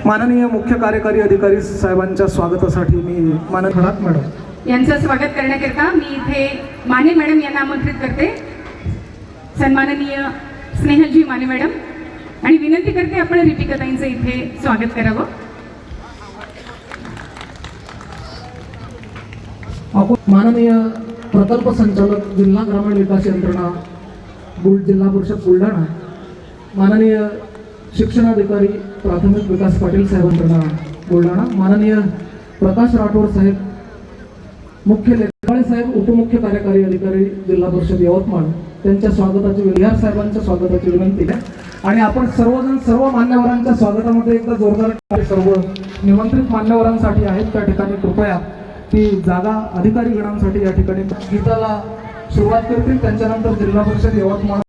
माननीय मुख्य कार्यकारी अधिकारी साहेबांच्या स्वागतासाठी मी माननीय मॅडम यांचं स्वागत करण्याकरिता मी इथे माने मॅडम यांना आमंत्रित करते. सन्माननीय स्नेहलजी माने मॅडम, आणि विनंती करते आपण रिपिकाताईंचं इथे स्वागत करावं. माननीय प्रकल्प संचालक जिल्हा ग्रामीण विकास यंत्रणा जिल्हा परिषद बुलढाणा, माननीय शिक्षणाधिकारी प्राथमिक विकास पाटील साहेबांना बुलढाणा, माननीय प्रकाश राठोड साहेब, मुख्य लेखाळे साहेब, उपमुख्य कार्यकारी अधिकारी जिल्हा परिषद यवतमाळ, त्यांच्या स्वागताची विहार साहेबांच्या स्वागताची विनंती आहे. आणि आपण सर्वजण सर्व मान्यवरांच्या स्वागतामध्ये एकदा जोरदार सर्व निमंत्रित मान्यवरांसाठी आहेत त्या ठिकाणी कृपया ती जागा अधिकारी गणांसाठी या ठिकाणी गीताला सुरुवात करतील. त्यांच्यानंतर जिल्हा परिषद यवतमाळ